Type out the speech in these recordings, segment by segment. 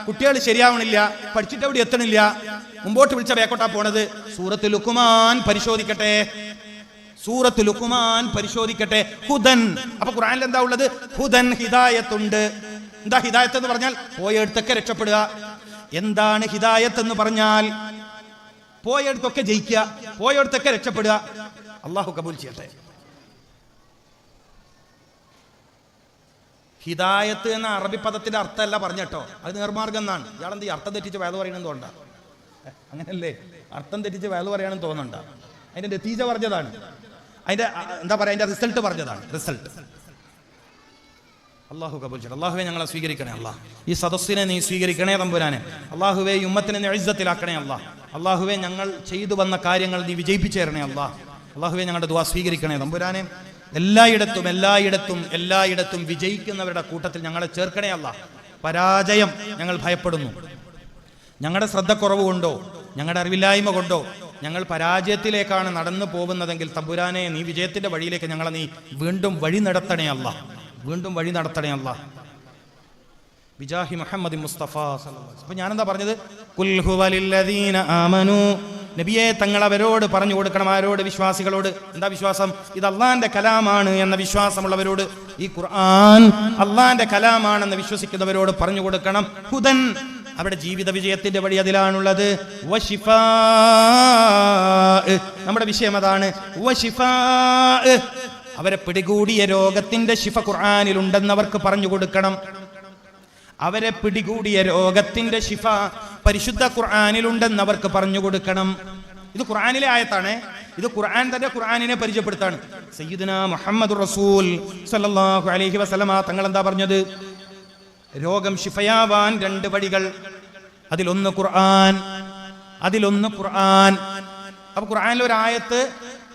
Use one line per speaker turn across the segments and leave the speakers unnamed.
കുട്ടികൾ ശരിയാവണില്ല, പഠിച്ചിട്ട് അവിടെ എത്തണില്ല, മുമ്പോട്ട് വിളിച്ച ബേക്കോട്ടാ പോണത്. സൂറത്തുൽ ലുഖ്മാൻ പരിശോധിക്കട്ടെ, സൂറത്തുൽ ലുഖ്മാൻ പരിശോധിക്കട്ടെ. ഹുദൻ, അപ്പൊ ഖുർആനിൽ എന്താ ഉള്ളത്? ഹുദൻ, ഹിദായത്തുണ്ട്. എന്താ ഹിദായത്ത് എന്ന് പറഞ്ഞാൽ? പോയെടുത്തൊക്കെ രക്ഷപ്പെടുക. എന്താണ് ഹിദായത്ത് എന്ന് പറഞ്ഞാൽ? പോയെടുത്തൊക്കെ ജയിക്കുക, പോയെടുത്തൊക്കെ രക്ഷപ്പെടുക. അള്ളാഹു കബൂൽ ചെയ്യട്ടെ. ഹിദായത്ത് എന്ന അറബി പദത്തിന്റെ അർത്ഥമല്ല പറഞ്ഞട്ടോ, അത് നേർമാർഗം എന്നാണ്. ഇയാളെന്ത് ഈ അർത്ഥം തെറ്റിച്ച് വേല പറയണമെന്ന് തോന്നണ്ട, അങ്ങനല്ലേ? അർത്ഥം തെറ്റിച്ച് വേല പറയണമെന്ന് തോന്നണ്ട. അതിന്റെ നതീജ പറഞ്ഞതാണ്, അതിന്റെ എന്താ പറയാ, അതിന്റെ റിസൾട്ട് പറഞ്ഞതാണ്. റിസൾട്ട് അള്ളാഹു കബൂൽ ചെയ്യട്ടെ. അള്ളാഹുവെ ഞങ്ങളെ സ്വീകരിക്കണേ അള്ളാഹ്. ഈ സദസ്സിനെ നീ സ്വീകരിക്കണേ തമ്പുരാനെ. അള്ളാഹുവെ ഈ ഉമ്മത്തിനെ നീ ഇസ്സത്തിലാക്കണേ അള്ളാഹ്. അള്ളാഹുവെ ഞങ്ങൾ ചെയ്തു വന്ന കാര്യങ്ങൾ നീ വിജയിപ്പിച്ചു തരണേ അള്ളാഹ്. അള്ളാഹുവെ ഞങ്ങളുടെ ദുആ സ്വീകരിക്കണേ തമ്പുരാനെ. എല്ലായിടത്തും എല്ലായിടത്തും എല്ലായിടത്തും വിജയിക്കുന്നവരുടെ കൂട്ടത്തിൽ ഞങ്ങളെ ചേർക്കണേ അള്ളാഹ്. പരാജയം ഞങ്ങൾ ഭയപ്പെടുന്നു. ഞങ്ങളുടെ ശ്രദ്ധക്കുറവ് കൊണ്ടോ ഞങ്ങളുടെ അറിവില്ലായ്മ കൊണ്ടോ ഞങ്ങൾ പരാജയത്തിലേക്കാണ് നടന്നു പോകുന്നതെങ്കിൽ തമ്പുരാനെ നീ വിജയത്തിന്റെ വഴിയിലേക്ക് ഞങ്ങളെ നീ വീണ്ടും വഴി നടത്തണേ അള്ളാഹ്, വീണ്ടും വഴി നടത്തണേ അള്ളാഹ്. ബിജാഹി മുഹമ്മദ് മുസ്തഫ സല്ലല്ലാഹു അലൈഹി. അപ്പൊ ഞാനെന്താ പറഞ്ഞത്? ഖുൽ ഹുവലില്ലദീന ആമനൂ. നബിയെ തങ്ങൾ അവരോട് പറഞ്ഞു കൊടുക്കണം. ആരോട്? വിശ്വാസികളോട്. എന്താ വിശ്വാസം? ഇത് അള്ളാന്റെ കലാമാണ് എന്ന വിശ്വാസമുള്ളവരോട്, ഈ ഖുർആൻ അള്ളാന്റെ കലാമാണെന്ന് വിശ്വസിക്കുന്നവരോട് പറഞ്ഞു കൊടുക്കണം. ഹുദൻ, അവരുടെ ജീവിത വിജയത്തിന്റെ വഴി അതിലാണുള്ളത്. വശിഫാ, നമ്മുടെ വിഷയം അതാണ്. വശിഫാ, അവരെ പിടികൂടിയ രോഗത്തിന്റെ ശിഫ ഖുർആനിലുണ്ടെന്ന് അവർക്ക് പറഞ്ഞു കൊടുക്കണം. അവരെ പിടികൂടിയ രോഗത്തിന്റെ ശിഫ പരിശുദ്ധ ഖുർആനിലുണ്ടെന്ന് അവർക്ക് പറഞ്ഞു കൊടുക്കണം. ഇത് ഖുർആനിലെ ആയത്താണ്. ഇത് ഖുർആൻ തന്നെ ഖുർആനിനെ പരിചയപ്പെടുത്താണ്. സയ്യിദുനാ മുഹമ്മദുർ റസൂൽ സല്ലല്ലാഹു അലൈഹി വസല്ലമ തങ്ങൾ എന്താ പറഞ്ഞത്? രോഗം ശിഫയാവാൻ രണ്ട് വഴികൾ, അതിലൊന്ന് ഖുർആൻ, അതിലൊന്ന് ഖുർആൻ. അപ്പൊ ഖുർആനിലെ ഒരു ആയത്ത്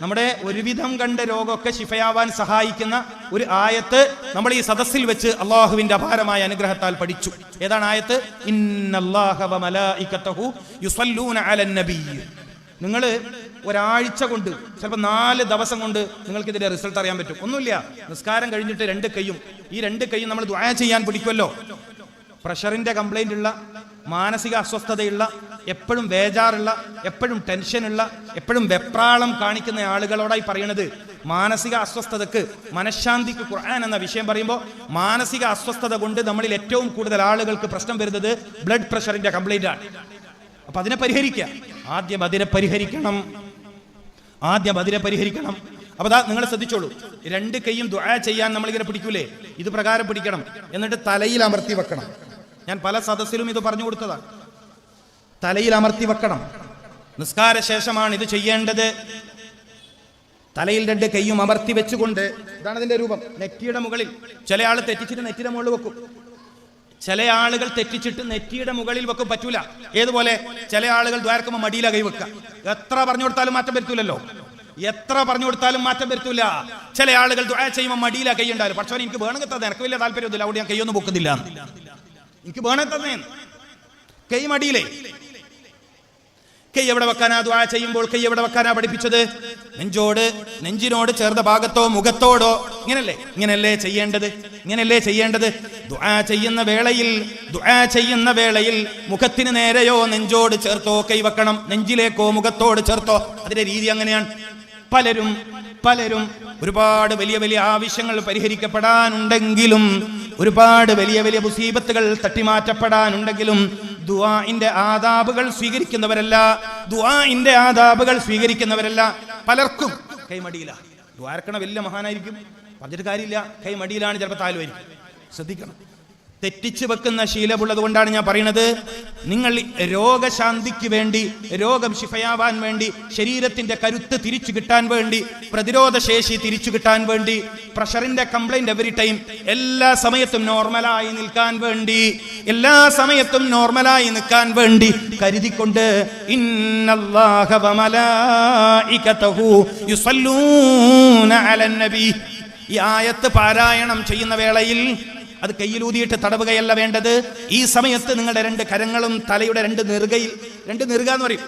നമ്മുടെ ഒരുവിധം കണ്ട രോഗമൊക്കെ ശിഫയാവാൻ സഹായിക്കുന്ന ഒരു ആയത്ത് നമ്മൾ ഈ സദസ്സിൽ വെച്ച് അള്ളാഹുവിന്റെ അപാരമായ അനുഗ്രഹത്താൽ പഠിച്ചു. ഏതാണ് ആയത്ത്? ഇന്നല്ലാഹ വമലായികതഹു യുസല്ലൂന അലൻ നബി. നിങ്ങൾ ഒരാഴ്ച കൊണ്ട്, ചിലപ്പോൾ 4 ദിവസം കൊണ്ട് നിങ്ങൾക്ക് ഇതിന്റെ റിസൾട്ട് അറിയാൻ പറ്റും. ഒന്നുമില്ല, നിസ്കാരം കഴിഞ്ഞിട്ട് 2 കൈയും, ഈ 2 കൈയും നമ്മൾ ദുആ ചെയ്യാൻ പിടിക്കുമല്ലോ. പ്രഷറിന്റെ കംപ്ലൈന്റ് ഉള്ള, മാനസിക അസ്വസ്ഥതയുള്ള, എപ്പോഴും ബേജാറുള്ള, എപ്പോഴും ടെൻഷനുള്ള, എപ്പോഴും വെപ്രാളം കാണിക്കുന്ന ആളുകളോടായി പറയണത്, മാനസിക അസ്വസ്ഥതക്ക്, മനഃശാന്തിക്ക് ഖുർആൻ എന്ന വിഷയം പറയുമ്പോൾ മാനസിക അസ്വസ്ഥത കൊണ്ട് നമ്മളിൽ ഏറ്റവും കൂടുതൽ ആളുകൾക്ക് പ്രശ്നം വരുന്നത് ബ്ലഡ് പ്രഷറിന്റെ കംപ്ലൈന്റ് ആണ്. അപ്പൊ അതിനെ പരിഹരിക്കുക. ആദ്യം അതിനെ പരിഹരിക്കണം. അപ്പൊ നിങ്ങൾ ശ്രദ്ധിച്ചോളൂ, 2 കൈയും ദുആ ചെയ്യാൻ നമ്മളിങ്ങനെ പിടിക്കൂലേ, ഇത് പ്രകാരം പിടിക്കണം. എന്നിട്ട് തലയിൽ അമർത്തി വെക്കണം. ഞാൻ പല സദസ്സിലും ഇത് പറഞ്ഞു കൊടുത്തതാണ്. തലയിൽ അമർത്തി വെക്കണം. നിസ്കാര ശേഷമാണ് ഇത് ചെയ്യേണ്ടത്. തലയിൽ 2 കൈയും അമർത്തി വെച്ചുകൊണ്ട്, ഇതാണ് ഇതിന്റെ രൂപം. നെറ്റിയുടെ മുകളിൽ, ചില ആൾ തെറ്റിച്ചിട്ട് നെറ്റിയുടെ മുകളിൽ വെക്കും, ചില ആളുകൾ തെറ്റിച്ചിട്ട് നെറ്റിയുടെ മുകളിൽ വെക്കും. പറ്റൂല. ഏതുപോലെ? ചില ആളുകൾ ദ്വാരക്കുമ്പോൾ മടിയില കൈ വെക്കുക. എത്ര പറഞ്ഞു കൊടുത്താലും മാറ്റം വരുത്തൂലല്ലോ, എത്ര പറഞ്ഞു കൊടുത്താലും മാറ്റം വരുത്തൂല. ചില ആളുകൾ ദുആ ചെയ്യുമ്പോൾ മടിയില കൈ ഉണ്ടാവില്ല. പക്ഷേ എനിക്ക് വേണമെങ്കിൽ തന്നെ, എനിക്ക് വലിയ താല്പര്യമൊന്നുമില്ല, അവിടെ ഞാൻ കൈയൊന്നും പൊക്കുന്നില്ല, എനിക്ക് വേണേ തന്നെ കൈ മടിയിലേ. കൈ എവിടെ വെക്കാനാ ദുആ ചെയ്യുമ്പോൾ? കൈ എവിടെ വെക്കാനാ പഠിപ്പിച്ചത്? നെഞ്ചിനോട് ചേർന്ന ഭാഗത്തോ മുഖത്തോടോ? ഇങ്ങനല്ലേ ചെയ്യേണ്ടത്. ദുആ ചെയ്യുന്ന വേളയിൽ മുഖത്തിന് നേരെയോ നെഞ്ചോട് ചേർത്തോ കൈ വെക്കണം, നെഞ്ചിലേക്കോ മുഖത്തോട് ചേർത്തോ. അതിന്റെ രീതി അങ്ങനെയാണ്. പലരും ഒരുപാട് വലിയ വലിയ ആവശ്യങ്ങൾ പരിഹരിക്കപ്പെടാനുണ്ടെങ്കിലും, ഒരുപാട് വലിയ വലിയ മുസീബത്തുകൾ തട്ടിമാറ്റപ്പെടാനുണ്ടെങ്കിലും ദുആഇന്റെ ആദാബുകൾ സ്വീകരിക്കുന്നവരല്ല. പലർക്കും കൈമടിയില. ദ്വാരക്കണ വലിയ മഹാനായിരിക്കും, പറഞ്ഞിട്ട് കാര്യമില്ല, കൈമടിയിലാണ്, ചിലപ്പോൾ താലുമായിരിക്കും. ശ്രദ്ധിക്കണം. തെറ്റിച്ചു വെക്കുന്ന ശീലമുള്ളത് കൊണ്ടാണ് ഞാൻ പറയുന്നത്, നിങ്ങൾ രോഗശാന്തിക്ക് വേണ്ടി, രോഗം ശിഫയാവാൻ വേണ്ടി, ശരീരത്തിന്റെ കരുത്ത് തിരിച്ചു കിട്ടാൻ വേണ്ടി, പ്രതിരോധ ശേഷി തിരിച്ചു കിട്ടാൻ വേണ്ടി, പ്രഷറിന്റെ കംപ്ലൈന്റ് എവരി ടൈം, എല്ലാ സമയത്തും നോർമലായി നിൽക്കാൻ വേണ്ടി കരുതിക്കൊണ്ട് ഇന്നല്ലാഹ വമലായികതഹു യുസല്ലൂന അലൻ നബി, ഈ ആയത്ത് പാരായണം ചെയ്യുന്ന വേളയിൽ അത് കയ്യിലൂതിയിട്ട് തടവുകയല്ല വേണ്ടത്. ഈ സമയത്ത് നിങ്ങളുടെ 2 കരങ്ങളും തലയുടെ 2 നെറുക എന്ന് പറയും.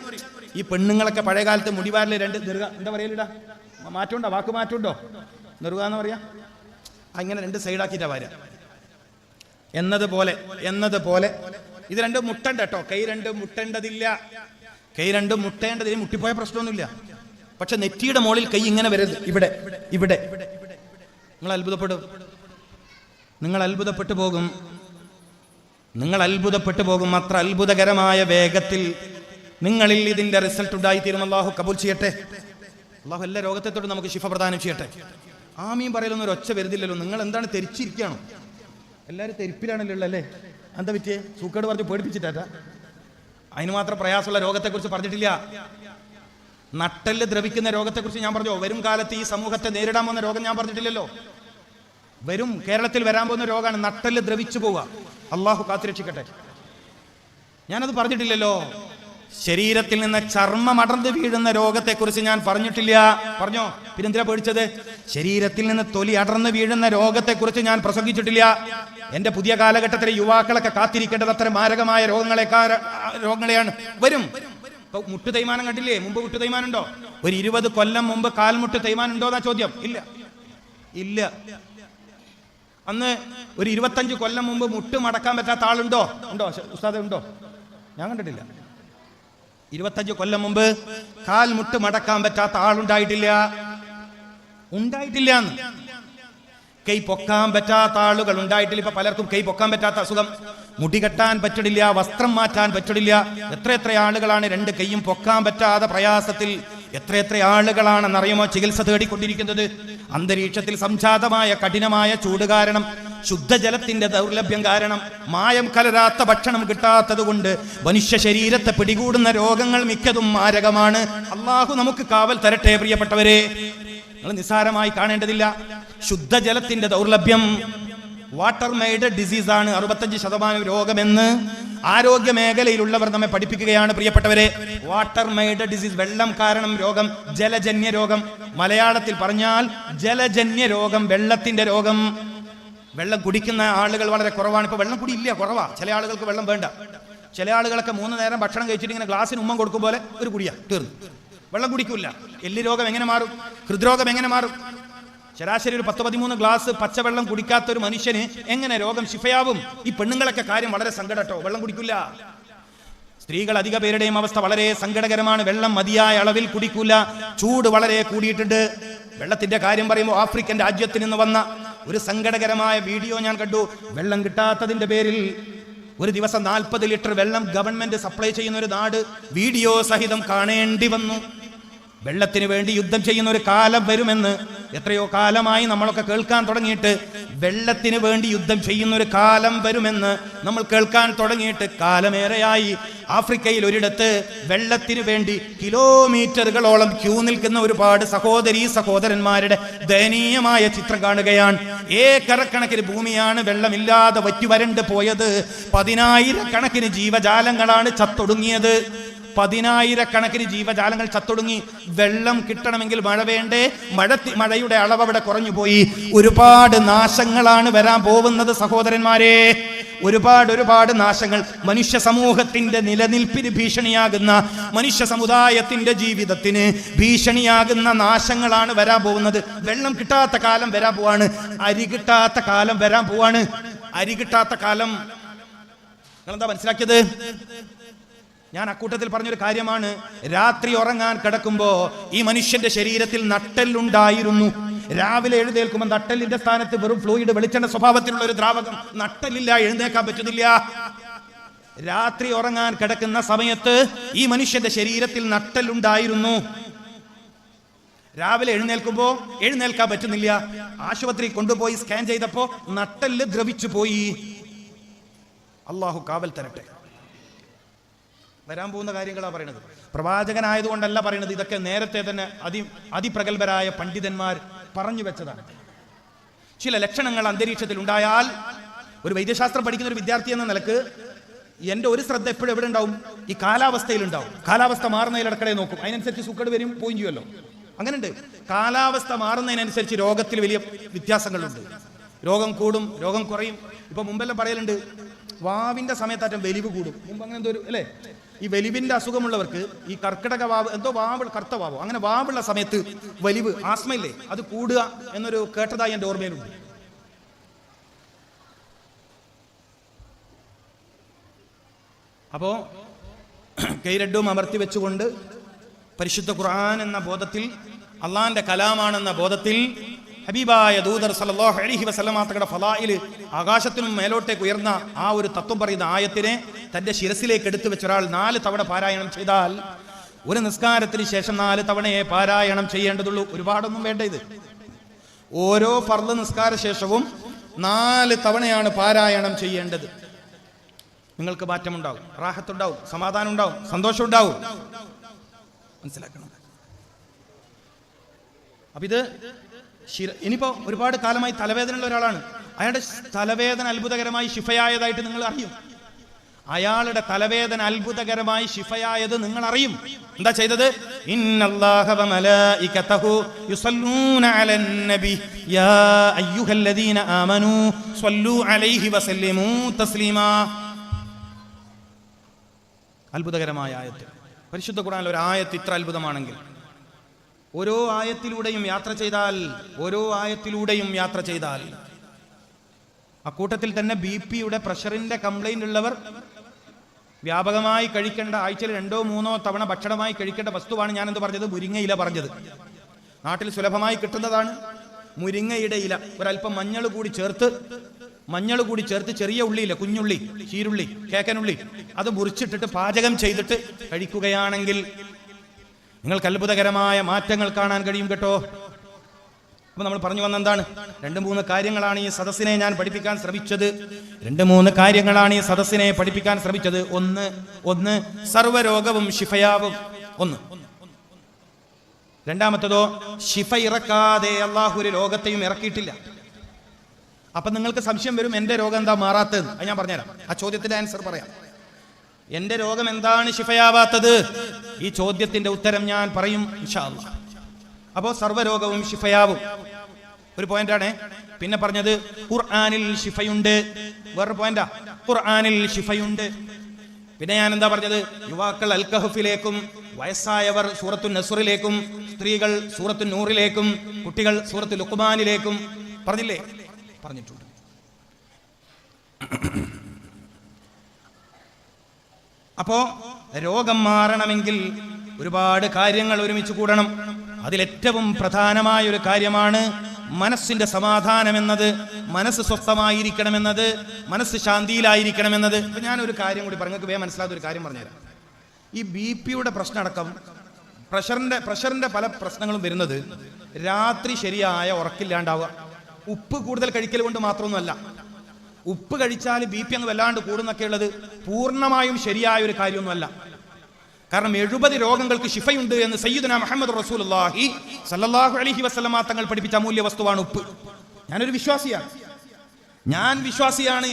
ഈ പെണ്ണുങ്ങളൊക്കെ പഴയ കാലത്ത് മുടിവാരിലെ 2 നെറുക, എന്താ പറയലിടാ, മാറ്റമുണ്ടോ? വാക്ക് മാറ്റമുണ്ടോ? നെറുക എന്ന് പറയാ. അങ്ങനെ 2 സൈഡാക്കിയിട്ടാ വരാ. എന്നതുപോലെ ഇത് രണ്ടും മുട്ടണ്ട കേട്ടോ, കൈ രണ്ടും മുട്ടേണ്ടതില്ല. കൈ രണ്ടും മുട്ടേണ്ടതിന് മുട്ടിപ്പോയ പ്രശ്നമൊന്നുമില്ല. പക്ഷെ നെറ്റിയുടെ മുകളിൽ കൈ ഇങ്ങനെ വരരുത്. ഇവിടെ ഇവിടെ നിങ്ങൾ അത്ഭുതപ്പെടും, നിങ്ങൾ അത്ഭുതപ്പെട്ടു പോകും, നിങ്ങൾ അത്ഭുതപ്പെട്ടു പോകും. അത്ര അത്ഭുതകരമായ വേഗത്തിൽ നിങ്ങളിൽ ഇതിന്റെ റിസൾട്ട് ഉണ്ടായിത്തീരും. അള്ളാഹു കബൂൽ ചെയ്യട്ടെ. അള്ളാഹു എല്ലാ രോഗത്തെ തൊട്ട് നമുക്ക് ശിഫ പ്രദാനം ചെയ്യട്ടെ. ആമീൻ പറയലൊന്നും ഒരു ഒച്ച വരുന്നില്ലല്ലോ. നിങ്ങൾ എന്താണ് തെരിച്ചിരിക്കുകയാണോ? എല്ലാവരും തെരിപ്പിലാണല്ലോ ഉള്ളത് അല്ലേ? എന്താ പറ്റിയേ? സൂക്കേട് പറഞ്ഞ് പേടിപ്പിച്ചിട്ടാ? അതിന് മാത്രം പ്രയാസമുള്ള രോഗത്തെക്കുറിച്ച് പറഞ്ഞിട്ടില്ല. നട്ടെല്ല് ദ്രവിക്കുന്ന രോഗത്തെക്കുറിച്ച് ഞാൻ പറഞ്ഞോ? വരും കാലത്ത് ഈ സമൂഹത്തെ നേരിടാൻ പോകുന്ന രോഗം ഞാൻ പറഞ്ഞിട്ടില്ലല്ലോ. വരും കേരളത്തിൽ വരാൻ പോകുന്ന രോഗമാണ് നട്ടെല്ല് ദ്രവിച്ചു പോവുക. അള്ളാഹു കാത്തുരക്ഷിക്കട്ടെ. ഞാനത് പറഞ്ഞിട്ടില്ലല്ലോ. ശരീരത്തിൽ നിന്ന് ചർമ്മം അടർന്നു വീഴുന്ന രോഗത്തെക്കുറിച്ച് ഞാൻ പറഞ്ഞിട്ടില്ല. പറഞ്ഞോ? പിന്നെന്തിനാ പേടിച്ചത്? ശരീരത്തിൽ നിന്ന് തൊലി അടർന്നു വീഴുന്ന രോഗത്തെക്കുറിച്ച് ഞാൻ പ്രസംഗിച്ചിട്ടില്ല. എന്റെ പുതിയ കാലഘട്ടത്തിലെ യുവാക്കളൊക്കെ കാത്തിരിക്കേണ്ടത് അത്ര മാരകമായ രോഗങ്ങളെയാണ്. വരും. ഇപ്പൊ മുട്ടു തേയ്മാനം കണ്ടില്ലേ? മുമ്പ് മുട്ടു തേയ്മാനം ഉണ്ടോ? ഒരു 20 കൊല്ലം മുമ്പ് കാൽമുട്ട് തേയ്മാനം ഉണ്ടോ എന്നാ ചോദ്യം. ഇല്ല, ഇല്ല. അന്ന് ഒരു 25 കൊല്ലം മുമ്പ് മുട്ട് മടക്കാൻ പറ്റാത്ത ആളുണ്ടോ? ഉണ്ടോ ഉസ്താദേ? ഉണ്ടോ? ഞാൻ കണ്ടിട്ടില്ല. 25 കൊല്ലം മുമ്പ് കാൽമുട്ട് മടക്കാൻ പറ്റാത്ത ആളുണ്ടായിട്ടില്ല. ഉണ്ടായിട്ടില്ല. കൈ പൊക്കാൻ പറ്റാത്ത ആളുകൾ ഉണ്ടായിട്ടില്ല. ഇപ്പൊ പലർക്കും കൈ പൊക്കാൻ പറ്റാത്ത അസുഖം, മുടി കെട്ടാൻ പറ്റില്ല, വസ്ത്രം മാറ്റാൻ പറ്റില്ല. എത്ര ആളുകളാണ് 2 കൈയും പൊക്കാൻ പറ്റാതെ പ്രയാസത്തിൽ? എത്ര ആളുകളാണെന്നറിയുമോ ചികിത്സ തേടിക്കൊണ്ടിരിക്കുന്നത്? അന്തരീക്ഷത്തിൽ സംജാതമായ കഠിനമായ ചൂട് കാരണം, ശുദ്ധജലത്തിന്റെ ദൗർലഭ്യം കാരണം, മായം കലരാത്ത ഭക്ഷണം കിട്ടാത്തത് കൊണ്ട് മനുഷ്യ ശരീരത്തെ പിടികൂടുന്ന രോഗങ്ങൾ മിക്കതും മാരകമാണ്. അള്ളാഹു നമുക്ക് കാവൽ തരട്ടെ. പ്രിയപ്പെട്ടവരെ, നിങ്ങൾ നിസ്സാരമായി കാണേണ്ടതില്ല. ശുദ്ധജലത്തിന്റെ ദൗർലഭ്യം വാട്ടർ മെയ്ഡ് ഡിസീസാണ് 65% രോഗമെന്ന് ആരോഗ്യ മേഖലയിലുള്ളവർ നമ്മെ പഠിപ്പിക്കുകയാണ്. പ്രിയപ്പെട്ടവരെ, വാട്ടർ മെയ്ഡ് ഡിസീസ്, വെള്ളം കാരണം രോഗം, ജലജന്യ രോഗം. മലയാളത്തിൽ പറഞ്ഞാൽ ജലജന്യ രോഗം, വെള്ളത്തിന്റെ രോഗം. വെള്ളം കുടിക്കുന്ന ആളുകൾ വളരെ കുറവാണ്. ഇപ്പൊ വെള്ളം കുടി ഇല്ല, കുറവാ. ചില ആളുകൾക്ക് വെള്ളം വേണ്ട. ചില ആളുകളൊക്കെ 3 നേരം ഭക്ഷണം കഴിച്ചിട്ട് ഇങ്ങനെ ഗ്ലാസ്സിന് ഉമ്മം കൊടുക്കും പോലെ ഒരു കുടിയാ, തീർന്നു. വെള്ളം കുടിക്കില്ല. എല്ല് രോഗം എങ്ങനെ മാറും? ഹൃദ്രോഗം എങ്ങനെ മാറും? ശരാശരി ഒരു 10-13 ഗ്ലാസ് പച്ചവെള്ളം കുടിക്കാത്ത ഒരു മനുഷ്യന് എങ്ങനെ രോഗം ശിഫയാവും? ഈ പെണ്ണുങ്ങളൊക്കെ കാര്യം വളരെ സങ്കടട്ടോ. വെള്ളം കുടിക്കില്ല. സ്ത്രീകൾ അധിക പേരുടെയും അവസ്ഥ വളരെ സങ്കടകരമാണ്. വെള്ളം മതിയായ അളവിൽ കുടിക്കൂല. ചൂട് വളരെ കൂടിയിട്ടുണ്ട്. വെള്ളത്തിന്റെ കാര്യം പറയുമ്പോൾ ആഫ്രിക്കൻ രാജ്യത്തിൽ നിന്ന് വന്ന ഒരു സങ്കടകരമായ വീഡിയോ ഞാൻ കണ്ടു. വെള്ളം കിട്ടാത്തതിന്റെ പേരിൽ ഒരു ദിവസം 40 ലിറ്റർ വെള്ളം ഗവൺമെന്റ് സപ്ലൈ ചെയ്യുന്ന ഒരു നാട് വീഡിയോ സഹിതം കാണേണ്ടി വന്നു. വെള്ളത്തിന് വേണ്ടി യുദ്ധം ചെയ്യുന്ന ഒരു കാലം വരുമെന്ന് എത്രയോ കാലമായി നമ്മളൊക്കെ കേൾക്കാൻ തുടങ്ങിയിട്ട്. വെള്ളത്തിന് വേണ്ടി യുദ്ധം ചെയ്യുന്ന ഒരു കാലം വരുമെന്ന് നമ്മൾ കേൾക്കാൻ തുടങ്ങിയിട്ട് കാലമേറെയായി. ആഫ്രിക്കയിൽ ഒരിടത്ത് വെള്ളത്തിന് വേണ്ടി കിലോമീറ്ററുകളോളം ക്യൂ നിൽക്കുന്ന ഒരുപാട് സഹോദരന്മാരുടെ ദയനീയമായ ചിത്രം കാണുകയാണ്. ഏക്കറക്കണക്കിന് ഭൂമിയാണ് വെള്ളമില്ലാതെ വറ്റി വരണ്ട് പോയത്. 10,000 ജീവജാലങ്ങളാണ് ചത്തൊടുങ്ങിയത്. 10,000 ജീവജാലങ്ങൾ ചത്തൊടുങ്ങി. വെള്ളം കിട്ടണമെങ്കിൽ മഴ വേണ്ടേ? മഴയുടെ അളവ് അവിടെ കുറഞ്ഞു പോയി. ഒരുപാട് നാശങ്ങളാണ് വരാൻ പോകുന്നത് സഹോദരന്മാരെ. ഒരുപാട് നാശങ്ങൾ. മനുഷ്യ സമൂഹത്തിന്റെ നിലനിൽപ്പിന് ഭീഷണിയാകുന്ന, മനുഷ്യ സമുദായത്തിന്റെ ജീവിതത്തിന് ഭീഷണിയാകുന്ന നാശങ്ങളാണ് വരാൻ പോകുന്നത്. വെള്ളം കിട്ടാത്ത കാലം വരാൻ പോവാണ്. അരി കിട്ടാത്ത കാലം വരാൻ പോവാണ്. അരി കിട്ടാത്ത കാലം. നിങ്ങളെന്താ മനസ്സിലാക്കിയത്? ഞാൻ അക്കൂട്ടത്തിൽ പറഞ്ഞൊരു കാര്യമാണ്. രാത്രി ഉറങ്ങാൻ കിടക്കുമ്പോ ഈ മനുഷ്യന്റെ ശരീരത്തിൽ നട്ടെല്ലുണ്ടായിരുന്നു. രാവിലെ എഴുന്നേൽക്കുമ്പോൾ നട്ടെല്ലിന്റെ സ്ഥാനത്ത് വെറും ഫ്ലൂയിഡ്, വെളിച്ചെണ്ണ സ്വഭാവത്തിലുള്ള ഒരു ദ്രാവകം. നട്ടെല്ലില്ല, എഴുന്നേക്കാൻ പറ്റുന്നില്ല. രാത്രി ഉറങ്ങാൻ കിടക്കുന്ന സമയത്ത് ഈ മനുഷ്യന്റെ ശരീരത്തിൽ നട്ടെല്ലുണ്ടായിരുന്നു. രാവിലെ എഴുന്നേൽക്കാൻ പറ്റുന്നില്ല. ആശുപത്രി കൊണ്ടുപോയി സ്കാൻ ചെയ്തപ്പോ നട്ടെല്ല് ദ്രവിച്ചു പോയി. അള്ളാഹു കാവൽ തരട്ടെ. വരാൻ പോകുന്ന കാര്യങ്ങളാണ് പറയുന്നത്. പ്രവാചകനായതുകൊണ്ടല്ല പറയുന്നത്. ഇതൊക്കെ നേരത്തെ തന്നെ അതിപ്രഗത്ഭരായ പണ്ഡിതന്മാർ പറഞ്ഞു വെച്ചതാണ്. ചില ലക്ഷണങ്ങൾ അന്തരീക്ഷത്തിൽ ഉണ്ടായാൽ ഒരു വൈദ്യശാസ്ത്രം പഠിക്കുന്ന ഒരു വിദ്യാർത്ഥി എന്ന നിലക്ക് എൻ്റെ ഒരു ശ്രദ്ധ എപ്പോഴും എവിടെ ഉണ്ടാവും? ഈ കാലാവസ്ഥയിലുണ്ടാവും. കാലാവസ്ഥ മാറുന്നതിലിടക്കടെ നോക്കും. അതിനനുസരിച്ച് സൂക്കേട് വരും, പോയും ചെയ്യുമല്ലോ. അങ്ങനെയുണ്ട്. കാലാവസ്ഥ മാറുന്നതിനനുസരിച്ച് രോഗത്തിൽ വലിയ വ്യത്യാസങ്ങളുണ്ട്. രോഗം കൂടും, രോഗം കുറയും. ഇപ്പൊ മുമ്പെല്ലാം പറയലുണ്ട്, വാവിന്റെ സമയത്താറ്റം വലിവ് കൂടും. മുമ്പ് അങ്ങനെ എന്തോ അല്ലേ? ഈ വലിവിന്റെ അസുഖമുള്ളവർക്ക് ഈ കർക്കിടക വാവ്, എന്തോ വാവ്, കറുത്ത വാവോ, അങ്ങനെ വാവുള്ള സമയത്ത് വലിവ്, ആസ്മയില്ലേ, അത് കൂടുക എന്നൊരു കേട്ടതായി എൻ്റെ ഓർമ്മയിലുണ്ട്. അപ്പോൾ കൈ രണ്ടും അമർത്തി വെച്ചുകൊണ്ട് പരിശുദ്ധ ഖുർആൻ എന്ന ബോധത്തിൽ, അള്ളാന്റെ കലാമാണെന്ന ബോധത്തിൽ, ഹബീബായ ദൂതർ സല്ലല്ലാഹു അലൈഹി വസല്ലമ തങ്ങളുടെ ഫളായിൽ ആകാശത്തിനും മേലോട്ടേക്ക് ഉയർന്ന ആ ഒരു തത്വം പറയുന്ന ആയത്തിനെ തന്റെ ശിരസിലേക്ക് എടുത്തു വെച്ച ഒരാൾ 4 തവണ പാരായണം ചെയ്താൽ, ഒരു നിസ്കാരത്തിന് ശേഷം 4 തവണയെ പാരായണം ചെയ്യേണ്ടതുള്ളൂ. ഒരുപാടൊന്നും വേണ്ട. ഇത് ഓരോ ഫർള് നിസ്കാര ശേഷവും 4 തവണയാണ് പാരായണം ചെയ്യേണ്ടത്. നിങ്ങൾക്ക് മാറ്റമുണ്ടാവും, റാഹത്തുണ്ടാവും, സമാധാനം ഉണ്ടാവും, സന്തോഷം ഉണ്ടാവും. മനസ്സിലാക്കണം. അപ്പൊ ഇത് ഇനിയിപ്പോ ഒരുപാട് കാലമായി തലവേദനയുള്ള ഒരാളാണ്. അയാളുടെ തലവേദന അത്ഭുതകരമായി ശിഫയായതായിട്ട് നിങ്ങൾ അറിയും. അയാളുടെ തലവേദന അത്ഭുതകരമായി ശിഫയായത് നിങ്ങൾ അറിയും. എന്താ ചെയ്തത്? ഇന്നല്ലാഹ വ മലായികതഹു യുസല്ലൂന അലൻ നബി യാ അയ്യുഹല്ലദീന ആമനൂ സ്വല്ലൂ അലൈഹി വസല്ലിമൂ തസ്ലീമാ. അത്ഭുതകരമായ ആയത്ത്. പരിശുദ്ധ ഖുർആനിൽ ഒരു ആയത്ത് ഇത്ര അത്ഭുതമാണെങ്കിൽ, ഓരോ ആയത്തിലൂടെയും യാത്ര ചെയ്താൽ അക്കൂട്ടത്തിൽ തന്നെ BP-യുടെ പ്രഷറിന്റെ കംപ്ലൈന്റ് ഉള്ളവർ വ്യാപകമായി കഴിക്കേണ്ട, ആഴ്ചയിൽ 2-3 തവണ ഭക്ഷണമായി കഴിക്കേണ്ട വസ്തുവാണ് ഞാനെന്ത് പറഞ്ഞത്? മുരിങ്ങയില പറഞ്ഞത്. നാട്ടിൽ സുലഭമായി കിട്ടുന്നതാണ് മുരിങ്ങയുടെ ഇല. ഒരല്പം മഞ്ഞൾ കൂടി ചേർത്ത് ചെറിയ ഉള്ളിയില്ല, കുഞ്ഞുള്ളി, ചീരുള്ളി, കേക്കനുള്ളി, അത് മുറിച്ചിട്ടിട്ട് പാചകം ചെയ്തിട്ട് കഴിക്കുകയാണെങ്കിൽ നിങ്ങൾക്ക് അത്ഭുതകരമായ മാറ്റങ്ങൾ കാണാൻ കഴിയും കേട്ടോ. അപ്പൊ നമ്മൾ പറഞ്ഞു വന്നെന്താണ്? 2-3 കാര്യങ്ങളാണ് ഈ സദസ്സിനെ ഞാൻ പഠിപ്പിക്കാൻ ശ്രമിച്ചത്. 2-3 കാര്യങ്ങളാണ് ഈ സദസ്സിനെ പഠിപ്പിക്കാൻ ശ്രമിച്ചത്. ഒന്ന് സർവ്വരോഗവും ശിഫയാവും. ഒന്ന്. രണ്ടാമത്തതോ, ശിഫ ഇറക്കാതെ അള്ളാഹു ഒരു രോഗത്തെയും ഇറക്കിയിട്ടില്ല. അപ്പൊ നിങ്ങൾക്ക് സംശയം വരും, എന്റെ രോഗം എന്താ മാറാത്തത്? അത് ഞാൻ പറഞ്ഞുതരാം. ആ ചോദ്യത്തിന്റെ ആൻസർ പറയാം. എന്റെ രോഗം എന്താണ് ശിഫയാവാത്തത്? ഈ ചോദ്യത്തിന്റെ ഉത്തരം ഞാൻ പറയും ഇൻഷാ അല്ലാഹ്. അപ്പോ സർവ്വരോഗവും ശിഫയാവും. ഒരു പോയിന്റാണ്. പിന്നെ പറഞ്ഞത് ഖുർആനിൽ ശിഫയുണ്ട്. വേറൊരു പോയിന്റാ, ഖുർആനിൽ ശിഫയുണ്ട്. പിന്നെ ഞാൻ എന്താ പറഞ്ഞത്? യുവാക്കൾ അൽ കഹ്ഫിലേക്കും, വയസ്സായവർ സൂറത്തു നസ്റിലേക്കും, സ്ത്രീകൾ സൂറത്തു നൂറിലേക്കും, കുട്ടികൾ സൂറത്തു ലുഖ്മാനിലേക്കും പറഞ്ഞിട്ടുണ്ട്. അപ്പോ രോഗം മാറണമെങ്കിൽ ഒരുപാട് കാര്യങ്ങൾ ഒരുമിച്ച് കൂടണം. അതിലേറ്റവും പ്രധാനമായ ഒരു കാര്യമാണ് മനസ്സിന്റെ സമാധാനമെന്നത്, മനസ്സ് സ്വസ്ഥമായിരിക്കണമെന്നത്, മനസ്സ് ശാന്തിയിലായിരിക്കണമെന്നത്. ഇപ്പൊ ഞാനൊരു കാര്യം കൂടി നിങ്ങൾക്ക് വേഗം മനസ്സിലാത്ത ഒരു കാര്യം പറഞ്ഞുതരാം. ഈ BP-യുടെ പ്രശ്നമടക്കം പ്രഷറിന്റെ പല പ്രശ്നങ്ങളും വരുന്നത് രാത്രി ശരിയായ ഉറക്കില്ലാണ്ടാവുക. ഉപ്പ് കൂടുതൽ കഴിക്കൽ കൊണ്ട് മാത്രമൊന്നുമല്ല. ഉപ്പ് കഴിച്ചാൽ BP അങ്ങ് വല്ലാണ്ട് കൂടുന്നൊക്കെ ഉള്ളത് പൂർണ്ണമായും ശരിയായ ഒരു കാര്യമൊന്നുമല്ല. കാരണം 70 രോഗങ്ങൾക്ക് ശിഫയുണ്ട് എന്ന് സയ്യിദുനാ മുഹമ്മദ് റസൂലുള്ളാഹി സല്ലല്ലാഹു അലൈഹി വസല്ലമ തങ്ങൾ പഠിപ്പിച്ച അമൂല്യ വസ്തുവാണ് ഉപ്പ്. ഞാനൊരു വിശ്വാസിയാണ്.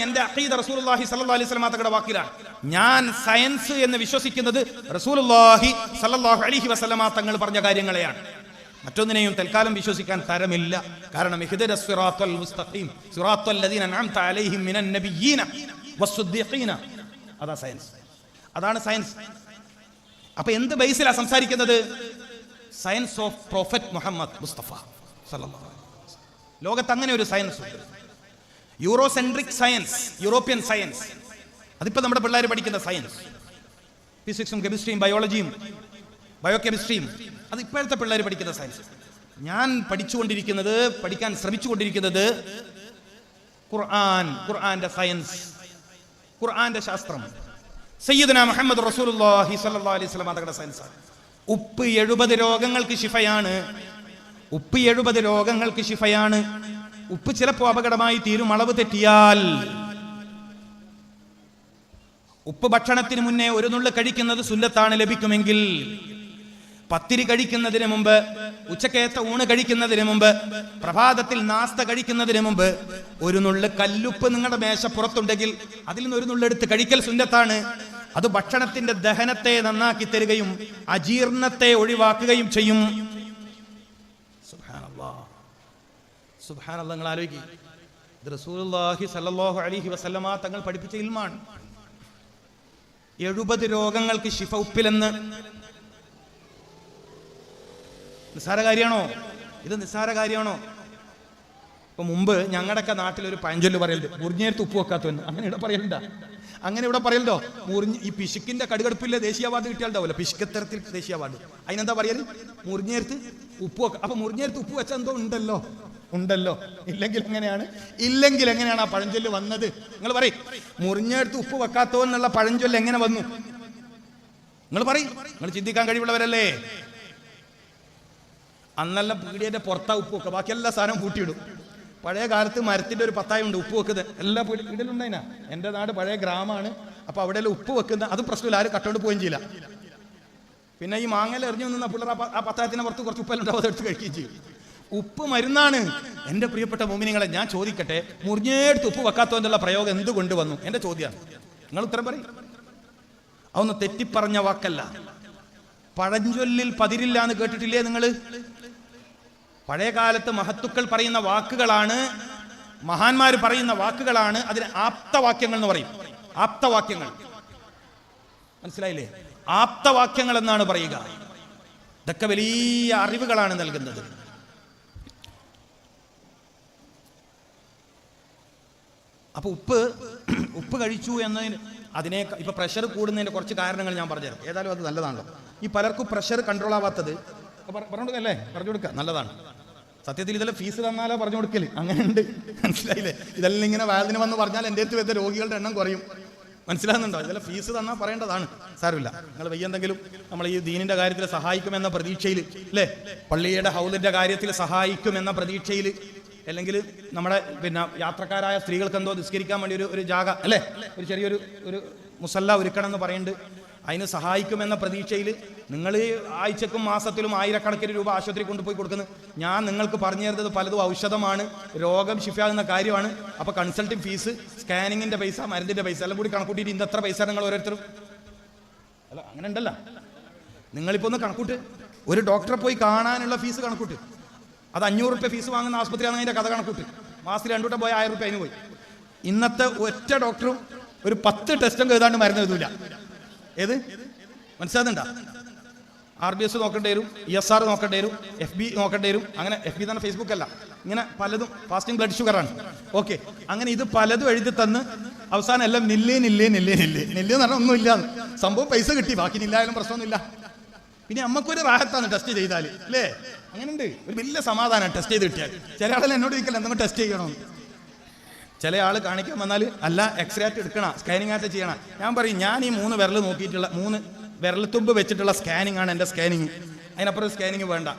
എന്റെ അഖീദ റസൂലുള്ളാഹി സല്ലല്ലാഹു അലൈഹി വസല്ലമ തങ്ങളുടെ വാക്കിലാണ്. ഞാൻ സയൻസ് എന്ന് വിശ്വസിക്കുന്നത് റസൂലുള്ളാഹി സല്ലല്ലാഹു അലൈഹി വസല്ലമ തങ്ങൾ പറഞ്ഞ കാര്യങ്ങളെയാണ്. മറ്റൊന്നിനെയും തൽക്കാലം വിശ്വസിക്കാൻ തരമില്ല. കാരണം ഇഹ്ദിനസ് സിറാത്തൽ മുസ്തഖീം സിറാത്തൽ ലദീന അൻഅംത അലൈഹിം മിനൻ നബിയ്യീന വസ്സുദ്ദീഖീന. അതാണ് സയൻസ്. അപ്പൊ എന്ത് ബേസിലാണ് സംസാരിക്കുന്നത്? Science of prophet Muhammad Mustafa സല്ലല്ലാഹു അലൈഹി വസല്ലം. ലോകത്ത് അങ്ങനെ ഒരു സയൻസ് ഉണ്ട്. Eurocentric science, European science. അതിപ്പോ നമ്മുടെ പിള്ളേർ പഠിക്കുന്ന സയൻസ്, ഫിസിക്സും കെമിസ്ട്രിയും ബയോളജിയും ബയോകെമിസ്ട്രിയും, അത് ഇപ്പോഴത്തെ പിള്ളേർ പഠിക്കുന്ന സയൻസ്. ഞാൻ പഠിക്കാൻ ശ്രമിച്ചുകൊണ്ടിരിക്കുന്നത് ഖുർആന്റെ സയൻസ്, ഖുർആന്റെ ശാസ്ത്രം, സയ്യിദുനാ മുഹമ്മദ് റസൂലുള്ളാഹി സ്വല്ലല്ലാഹു അലൈഹി വസല്ലം തങ്ങളുടെ സയൻസാണ്. ഉപ്പ് 70 രോഗങ്ങൾക്ക് ശിഫയാണ്. ഉപ്പ് ചിലപ്പോൾ അപകടമായി തീരും അളവ് തെറ്റിയാൽ. ഉപ്പ് ഭക്ഷണത്തിന് മുന്നേ ഒരു നുള്ളു കഴിക്കുന്നത് സുന്നത്താണ് ലഭിക്കുമെങ്കിൽ. പത്തിരി കഴിക്കുന്നതിന് മുമ്പ്, ഉച്ചക്കേത്ത ഊണ് കഴിക്കുന്നതിന് മുമ്പ്, പ്രഭാതത്തിൽ നാസ്ത കഴിക്കുന്നതിന് മുമ്പ് ഒരു നുള്ളു കല്ലുപ്പ് നിങ്ങളുടെ മേശപ്പുറത്തുണ്ടെങ്കിൽ അതിൽ നിന്ന് ഒരു നുള്ളെടുത്ത് കഴിക്കൽ സുന്നത്താണ്. അത് ഭക്ഷണത്തിന്റെ ദഹനത്തെ നന്നാക്കി തരികയും അജീർണത്തെ ഒഴിവാക്കുകയും ചെയ്യും. സുബ്ഹാനല്ലാഹ്, നിങ്ങൾ ആലോചിക്കുക. ഇത് റസൂലുള്ളാഹി സ്വല്ലല്ലാഹു അലൈഹി വസല്ലമ തങ്ങൾ പഠിപ്പിച്ച ഇൽമാണ്. 70 രോഗങ്ങൾക്ക് ശിഫ ഉപ്പിലെന്ന്. നിസ്സാര കാര്യമാണോ? ഇപ്പൊ മുമ്പ് ഞങ്ങളുടെയൊക്കെ നാട്ടിലൊരു പഴഞ്ചൊല്ല് പറയലുണ്ട്, മുറിഞ്ഞേരത്ത് ഉപ്പ് വെക്കാത്തവന്ന്. അങ്ങനെ ഇവിടെ പറയലുണ്ട. അങ്ങനെ ഇവിടെ പറയല്ലോ ഈ പിശുക്കിന്റെ കടുകടുപ്പിലെ ദേശീയ അവാർഡ് കിട്ടിയാലുണ്ടാവില്ല, പിശുക്കത്തരത്തിൽ ദേശീയ അവാർഡ്. അതിനെന്താ പറയല്? മുറിഞ്ഞേർത്ത് ഉപ്പ് വെക്ക. അപ്പൊ മുറിഞ്ഞേർത്ത് ഉപ്പ് വെച്ചാൽ എന്തോ ഉണ്ടല്ലോ. ഇല്ലെങ്കിൽ എങ്ങനെയാണ് ആ പഴഞ്ചൊല്ല് വന്നത്? നിങ്ങൾ പറയും, മുറിഞ്ഞെടുത്ത് ഉപ്പ് വെക്കാത്തോ എന്നുള്ള പഴഞ്ചൊല്ല് എങ്ങനെ വന്നു? നിങ്ങൾ പറയും, നിങ്ങൾ ചിന്തിക്കാൻ കഴിവുള്ളവരല്ലേ. അന്നെല്ലാം പീടിയുടെ പുറത്താ ഉപ്പ് വെക്കുക, ബാക്കി എല്ലാ സാധനവും കൂട്ടിയിടും. പഴയ കാലത്ത് മരത്തിന്റെ ഒരു പത്തായം ഉണ്ട് ഉപ്പ് വെക്കുന്നത്, എല്ലാ പീടിയിലുണ്ടായിനാ. എൻ്റെ നാട് പഴയ ഗ്രാമമാണ്, അപ്പൊ അവിടെ ഉപ്പ് വെക്കുന്ന അത് പ്രശ്നമില്ല, ആരും കട്ടോണ്ട് പോവുകയും ചെയ്യില്ല. പിന്നെ ഈ മാങ്ങയിൽ എറിഞ്ഞു നിന്ന പിള്ളേർ ആ പത്തായത്തിന്റെ പുറത്ത് കുറച്ച് ഉപ്പെല്ലാം അതെടുത്ത് കഴിക്കുകയും ചെയ്യും. ഉപ്പ് മരുന്നാണ്. എൻ്റെ പ്രിയപ്പെട്ട മോമിനികളെ, ഞാൻ ചോദിക്കട്ടെ, മുറിഞ്ഞെടുത്ത് ഉപ്പ് വെക്കാത്തോ എന്നുള്ള പ്രയോഗം എന്തുകൊണ്ട് വന്നു? എൻ്റെ ചോദ്യമാണ്, നിങ്ങൾ ഉത്തരം പറയും. അതൊന്ന് തെറ്റിപ്പറഞ്ഞ വാക്കല്ല. പഴഞ്ചൊല്ലിൽ പതിരില്ല എന്ന് കേട്ടിട്ടില്ലേ നിങ്ങൾ? പഴയ കാലത്ത് മഹത്തുക്കൾ പറയുന്ന വാക്കുകളാണ്, മഹാന്മാർ പറയുന്ന വാക്കുകളാണ്, അതിന് ആപ്തവാക്യങ്ങൾ എന്ന് പറയും. ആപ്തവാക്യങ്ങൾ മനസ്സിലായില്ലേ? ആപ്തവാക്യങ്ങൾ എന്നാണ് പറയുക. ഇതൊക്കെ വലിയ അറിവുകളാണ് നൽകുന്നത്. അപ്പൊ ഉപ്പ് കഴിച്ചു എന്നതിന് അതിനെ ഇപ്പൊ പ്രഷർ കൂടുന്നതിന്റെ കുറച്ച് കാരണങ്ങൾ ഞാൻ പറഞ്ഞുതരാം. ഏതായാലും അത് നല്ലതാണല്ലോ. ഈ പലർക്കും പ്രഷർ കൺട്രോൾ ആവാത്തത് പറഞ്ഞു കൊടുക്കുക, നല്ലതാണ്. സത്യത്തിൽ ഇതെല്ലാം ഫീസ് തന്നാലോ പറഞ്ഞു കൊടുക്കല്, അങ്ങനെയുണ്ട്. മനസ്സിലായില്ലേ? ഇതെല്ലാം ഇങ്ങനെ വേദന വന്ന് പറഞ്ഞാൽ എൻ്റെ അടുത്ത് വരുന്ന രോഗികളുടെ എണ്ണം കുറയും. മനസ്സിലാകുന്നുണ്ടോ? ഇതെല്ലാം ഫീസ് തന്നാൽ പറയേണ്ടതാണ്, സാരമില്ല. നിങ്ങൾ വയ്യെന്തെങ്കിലും നമ്മൾ ഈ ദീനിന്റെ കാര്യത്തിൽ സഹായിക്കുമെന്ന പ്രതീക്ഷയിൽ, അല്ലേ, പള്ളിയുടെ ഹൗദിന്റെ കാര്യത്തിൽ സഹായിക്കുമെന്ന പ്രതീക്ഷയിൽ, അല്ലെങ്കിൽ നമ്മുടെ യാത്രക്കാരായ സ്ത്രീകൾക്ക് എന്തോ നിസ്കരിക്കാൻ വേണ്ടി ഒരു ജാഗ, അല്ലേ, ഒരു ചെറിയൊരു മുസല്ല ഒരുക്കണം എന്ന് പറയുന്നുണ്ട്, അതിന് സഹായിക്കുമെന്ന പ്രതീക്ഷയിൽ നിങ്ങൾ ആഴ്ചക്കും മാസത്തിലും ആയിരക്കണക്കിന് രൂപ ആശുപത്രി കൊണ്ടുപോയി കൊടുക്കുന്നത്. ഞാൻ നിങ്ങൾക്ക് പറഞ്ഞു തരുന്നത് പലതും ഔഷധമാണ്, രോഗം ശിഫാകുന്ന കാര്യമാണ്. അപ്പോൾ കൺസൾട്ടിങ് ഫീസ്, സ്കാനിങ്ങിന്റെ പൈസ, മരുന്നിന്റെ പൈസ എല്ലാം കൂടി കണക്കൂട്ടിയിട്ട് ഇന്നത്ര പൈസ നിങ്ങൾ ഓരോരുത്തരും അല്ല അങ്ങനെ ഉണ്ടല്ലോ. നിങ്ങളിപ്പോൾ ഒന്ന് കണക്കൂട്ട്, ഒരു ഡോക്ടറെ പോയി കാണാനുള്ള ഫീസ് കണക്കൂട്ട്. അത് 500 രൂപ ഫീസ് വാങ്ങുന്ന ആസ്പത്രിയാണ് അതിൻ്റെ കഥ കണക്കൂട്ട്. മാസത്തിൽ 2 വട്ടം പോയി 1000 രൂപ അതിന് പോയി. ഇന്നത്തെ ഒറ്റ ഡോക്ടറും ഒരു 10 ടെസ്റ്റും എഴുതാണ്ട് മരുന്ന് എഴുതൂല. ഏത് മനസ്സിലാകുന്നുണ്ടാ? RBS നോക്കേണ്ടി വരും, ESR നോക്കേണ്ടി വരും, FB നോക്കേണ്ടി വരും. അങ്ങനെ FB തന്നെ ഫേസ്ബുക്ക് അല്ല, ഇങ്ങനെ പലതും. ഫാസ്റ്റിംഗ് ബ്ലഡ് ഷുഗറാണ്, ഓക്കെ. അങ്ങനെ ഇത് പലതും എഴുതി തന്ന് അവസാനം എല്ലാം നില്ലേ എന്ന് പറഞ്ഞാൽ ഒന്നുമില്ല. സംഭവം പൈസ കിട്ടി, ബാക്കി നില്ലായാലും പ്രശ്നമൊന്നുമില്ല. പിന്നെ നമുക്കൊരു റാഹത്താണ് ടെസ്റ്റ് ചെയ്താൽ, അല്ലേ? അങ്ങനെയുണ്ട്, ഒരു വലിയ സമാധാനം ടെസ്റ്റ് ചെയ്ത് കിട്ടിയാൽ. ചില ആളെല്ലാം എന്നോട് ചോദിക്കല എന്തെങ്കിലും ടെസ്റ്റ് ചെയ്യണമെന്ന്. ചില ആൾ കാണിക്കാൻ വന്നാൽ അല്ല എക്സ്റേ ആയിട്ട് എടുക്കണം, സ്കാനിങ് ആയിട്ട് ചെയ്യണം. ഞാൻ പറയും, ഞാൻ ഈ 3 വിരൽ നോക്കിയിട്ടുള്ള 3 വിരൽത്തുമ്പ് വെച്ചിട്ടുള്ള സ്കാനിങ് ആണ് എൻ്റെ സ്കാനിങ്, അതിനപ്പുറം സ്കാനിങ് വേണ്ട.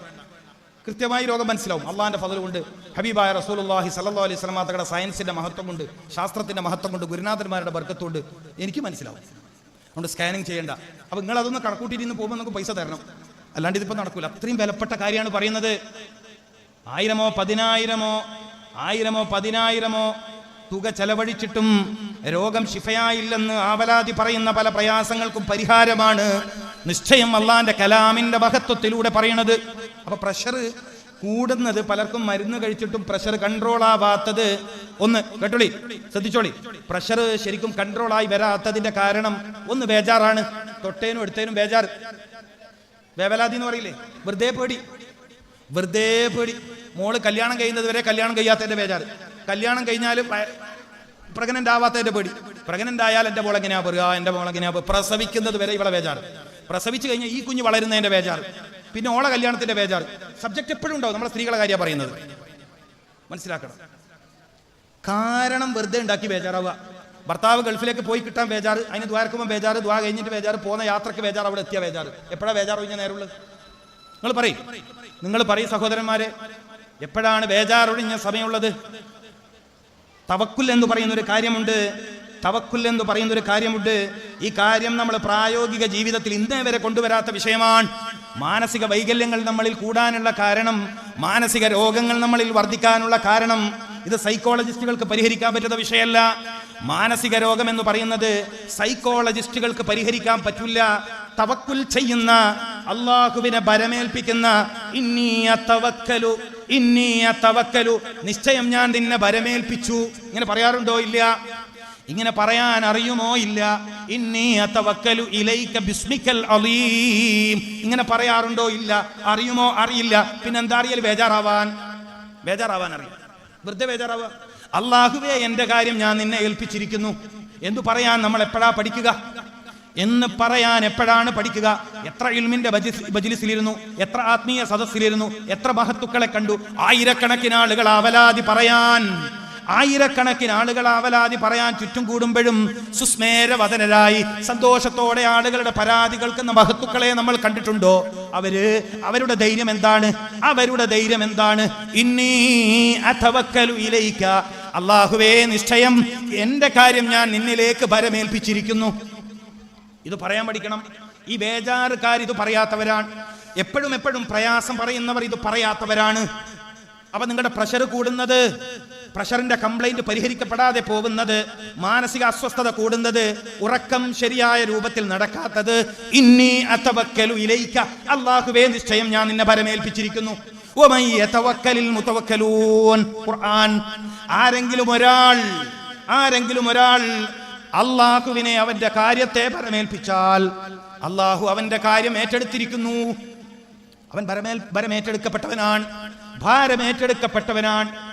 കൃത്യമായി രോഗം മനസ്സിലാവും അള്ളാഹിന്റെ ഫضل കൊണ്ട്. ഹബീബായ റസൂലുള്ളാഹി സ്വല്ലല്ലാഹു അലൈഹി വസല്ലം തങ്ങളുടെ സയൻസിന്റെ മഹത്വം കൊണ്ട്, ശാസ്ത്രത്തിന്റെ മഹത്വം കൊണ്ട്, ഗുരുനാഥന്മാരുടെ ബർക്കത്തുകൊണ്ട് എനിക്ക് മനസ്സിലാവും. അതുകൊണ്ട് സ്കാനിങ് ചെയ്യേണ്ട. അപ്പൊ നിങ്ങൾ അതൊന്ന് കണക്കൂട്ടിയിട്ട് ഇന്ന് പോകുമ്പോൾ നമുക്ക് പൈസ തരണം, അല്ലാണ്ട് ഇതിപ്പോൾ നടക്കൂല. അത്രയും വിലപ്പെട്ട കാര്യമാണ് പറയുന്നത്. 1000-ഓ 10,000-ഓ തുക ചെലവഴിച്ചിട്ടും രോഗം ശിഫയായില്ലെന്ന് ആവലാതി പറയുന്ന പല പ്രയാസങ്ങൾക്കും പരിഹാരമാണ് നിശ്ചയം അള്ളാന്റെ കലാമിന്റെ മഹത്വത്തിലൂടെ പറയണത്. അപ്പൊ പ്രഷർ കൂടുന്നത്, പലർക്കും മരുന്ന് കഴിച്ചിട്ടും പ്രഷർ കൺട്രോൾ ആവാത്തത്, ഒന്ന് കേട്ടോളി, ശ്രദ്ധിച്ചോളി. പ്രഷർ ശരിക്കും കൺട്രോൾ ആയി വരാത്തതിന്റെ കാരണം ഒന്ന് ബേജാറാണ്. തൊട്ടേനും എടുത്തേനും ബേജാറ്, വേവലാതി എന്ന് പറയില്ലേ, വെറുതെ പേടി. മോള് കല്യാണം കഴിയുന്നത് വരെ കല്യാണം കഴിയാത്തതിന്റെ ബേജാറ്, കല്യാണം കഴിഞ്ഞാലും പ്രഗ്നന്റ് ആവാത്തതിന്റെ പേടി, പ്രഗ്നന്റ് ആയാൽ എൻ്റെ മോൾ എങ്ങനെയാ പറയുക, എൻ്റെ മോൾ എങ്ങനെയാ, പ്രസവിക്കുന്നത് വരെ ഇവളെ ബേജാറ്, പ്രസവിച്ചു കഴിഞ്ഞാൽ ഈ കുഞ്ഞ് വളരുന്നതിന്റെ ബേജാറ്, പിന്നെ ഓളെ കല്യാണത്തിന്റെ ബേജാറ്. സബ്ജക്റ്റ് എപ്പോഴും ഉണ്ടാവും. നമ്മളെ സ്ത്രീകളെ കാര്യം പറയുന്നത്, മനസ്സിലാക്കണം. കാരണം വെറുതെ ഉണ്ടാക്കി ബേജാറാവുക. ഭർത്താവ് ഗൾഫിലേക്ക് പോയി കിട്ടാൻ ബേജാറ്, അതിന് ദ്വാരക്കുമ്പോൾ ബേജാറ്, ദ്വാ കഴിഞ്ഞിട്ട് ബേജാറ്, പോകുന്ന യാത്രക്ക് ബേജാറ്, അവിടെ എത്തിയ ബേജാറ്. എപ്പോഴാണ് ബേജാറ് കഴിഞ്ഞാൽ നേരുള്ളത്? നിങ്ങൾ പറയും സഹോദരന്മാരെ, എപ്പോഴാണ് ബേജാറൊഴിഞ്ഞ സമയമുള്ളത്? തവക്കുൽ എന്ന് പറയുന്ന ഒരു കാര്യമുണ്ട്. ഈ കാര്യം നമ്മൾ പ്രായോഗിക ജീവിതത്തിൽ ഇന്നേ വരെ കൊണ്ടുവരാത്ത വിഷയമാണ്. മാനസിക വൈകല്യങ്ങൾ നമ്മളിൽ കൂടാനുള്ള കാരണം, മാനസിക രോഗങ്ങൾ നമ്മളിൽ വർദ്ധിക്കാനുള്ള കാരണം, ഇത് സൈക്കോളജിസ്റ്റുകൾക്ക് പരിഹരിക്കാൻ പറ്റുന്ന വിഷയമല്ല. മാനസിക രോഗം എന്ന് പറയുന്നത് സൈക്കോളജിസ്റ്റുകൾക്ക് പരിഹരിക്കാൻ പറ്റില്ല. തവക്കുൽ ചെയ്യുന്ന, അല്ലാഹുവിനെ ഭരമേൽപ്പിക്കുന്ന, ഇന്നി അതവക്കലു, നിശ്ചയം ഞാൻ നിന്നെ ഭരമേൽപ്പിച്ചു, ഇങ്ങനെ പറയാറുണ്ടോ? ഇല്ല. ഇങ്ങനെ പറയാൻ അറിയുമോ? ഇല്ല. ഇന്നി അതവക്കലു ഇലൈക ബിസ്മിക്കൽ അലീം, ഇങ്ങനെ പറയാറുണ്ടോ? ഇല്ല. അറിയുമോ? അറിയില്ല. പിന്നെന്താ അറിയൽ? ബേജാറാവാൻ അറിയാം. വെറുതെ ബേജാറാവുക. അല്ലാഹുവേ, എന്റെ കാര്യം ഞാൻ നിന്നെ ഏൽപ്പിച്ചിരിക്കുന്നു, എന്ന് പറയാൻ നമ്മൾ എപ്പോഴാ പഠിക്കുക? എന്ന് പറയാൻ എപ്പോഴാണ് പഠിക്കുക? എത്ര ഇൽമിന്റെ മജ്‌ലിസിലിരുന്നു, എത്ര ആത്മീയ സദസ്സിലിരുന്നു, എത്ര മഹത്തുക്കളെ കണ്ടു. ആയിരക്കണക്കിന് ആളുകൾ അവലാതി പറയാൻ ചുറ്റും കൂടുമ്പോഴും സുസ്മേരവദനരായി സന്തോഷത്തോടെ ആളുകളുടെ പരാതികൾക്കുന്ന മഹത്തുക്കളെ നമ്മൾ കണ്ടിട്ടുണ്ടോ? അവരുടെ ധൈര്യം എന്താണ്? ഇന്നി അതവക്കലു ഇലൈക, അല്ലാഹുവേ നിശ്ചയം എന്റെ കാര്യം ഞാൻ നിന്നിലേക്ക് ഭരമേൽപ്പിച്ചിരിക്കുന്നു. ഇത് പറയാൻ പഠിക്കണം. ഈ ബേജാറുകാർ ഇത് പറയാത്തവരാണ്. എപ്പോഴും പ്രയാസം പറയുന്നവർ ഇത് പറയാത്തവരാണ്. അപ്പൊ നിങ്ങളുടെ പ്രഷർ കൂടുന്നത്, പ്രഷറിന്റെ കംപ്ലൈന്റ് പരിഹരിക്കപ്പെടാതെ പോകുന്നത്, മാനസിക അസ്വസ്ഥത കൂടുന്നത്, ഉറക്കം ശരിയായ രൂപത്തിൽ നടക്കാത്തത്, ഇന്നി അതവക്കലു ഇലൈക, അല്ലാഹുവേ നിശ്ചയം ഞാൻ നിന്നെ ഭരമേൽപ്പിച്ചിരിക്കുന്നു. വമൻ യതവക്കലിൽ മുതവക്കലൂൻ. ഖുർആൻ. ആരെങ്കിലും ഒരാൾ അള്ളാഹുവിനെ അവന്റെ കാര്യത്തെ ഭരമേൽപ്പിച്ചാൽ അള്ളാഹു അവന്റെ കാര്യം ഏറ്റെടുത്തിരിക്കുന്നു. അവൻ ഭരമേറ്റെടുക്കപ്പെട്ടവനാണ്, ഭാരമേറ്റെടുക്കപ്പെട്ടവനാണ്.